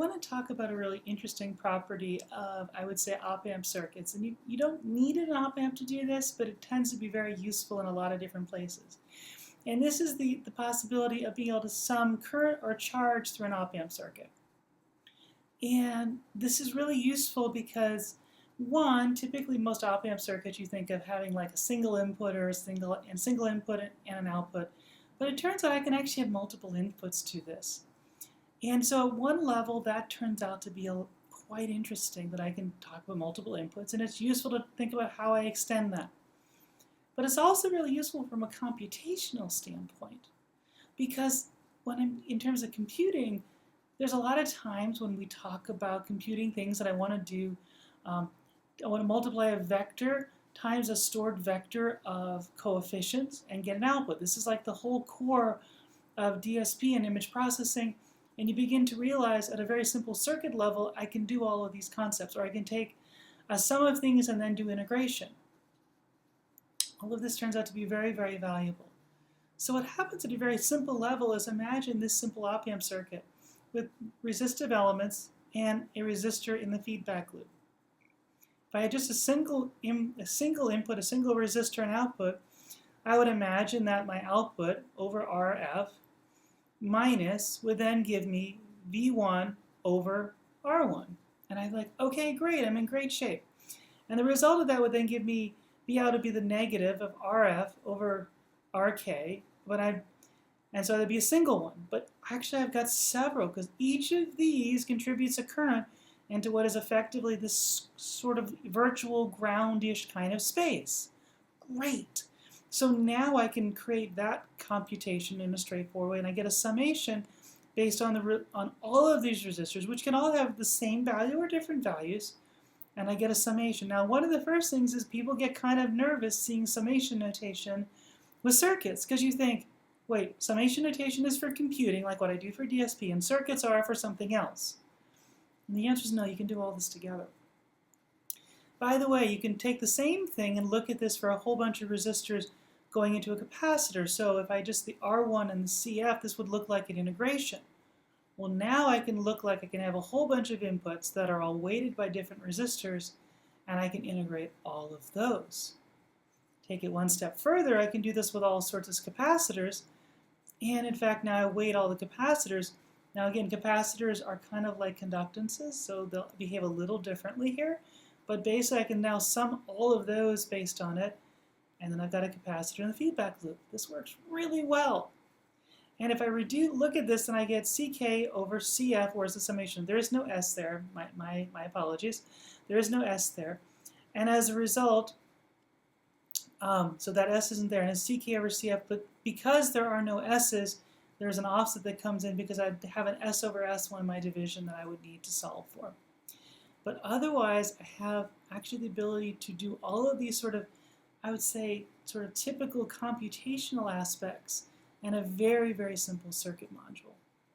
want to talk about a really interesting property of, I would say, op-amp circuits. And you don't need an op-amp to do this, but it tends to be very useful in a lot of different places. And this is the possibility of being able to sum current or charge through an op-amp circuit. And this is really useful because, one, typically most op-amp circuits you think of having like a single input or a single input and an output. But it turns out I can actually have multiple inputs to this. And so at one level, that turns out to be quite interesting that I can talk about multiple inputs, and it's useful to think about how I extend that. But it's also really useful from a computational standpoint, because in terms of computing, there's a lot of times when we talk about computing things that I want to do. I want to multiply a vector times a stored vector of coefficients and get an output. This is like the whole core of DSP and image processing. And you begin to realize at a very simple circuit level, I can do all of these concepts, or I can take a sum of things and then do integration. All of this turns out to be very, very valuable. So what happens at a very simple level is imagine this simple op-amp circuit with resistive elements and a resistor in the feedback loop. If I had just a single input, a single resistor and output, I would imagine that my output over RF minus would then give me V1 over R1. And I'm like, okay, great, I'm in great shape. And the result of that would then give me V out to be the negative of RF over RK, and so that'd be a single one. But actually I've got several, because each of these contributes a current into what is effectively this sort of virtual ground-ish kind of space. Great. So now I can create that computation in a straightforward way, and I get a summation based on all of these resistors, which can all have the same value or different values, and I get a summation. Now, one of the first things is people get kind of nervous seeing summation notation with circuits, because you think, wait, summation notation is for computing, like what I do for DSP, and circuits are for something else. And the answer is no, you can do all this together. By the way, you can take the same thing and look at this for a whole bunch of resistors going into a capacitor. So if I just the R1 and the CF, this would look like an integration. Well, now I can look like I can have a whole bunch of inputs that are all weighted by different resistors, and I can integrate all of those. Take it one step further, I can do this with all sorts of capacitors, and in fact now I weight all the capacitors. Now again, capacitors are kind of like conductances, so they'll behave a little differently here, but basically I can now sum all of those based on it, and then I've got a capacitor in the feedback loop. This works really well. And if I look at this, then I get CK over CF. Where's the summation? There is no S there. My apologies. There is no S there. And as a result, so that S isn't there, and it's CK over CF. But because there are no S's, there's an offset that comes in because I have an S over S1 in my division that I would need to solve for. But otherwise, I have actually the ability to do all of these sort of, I would say, sort of typical computational aspects and a very, very simple circuit module.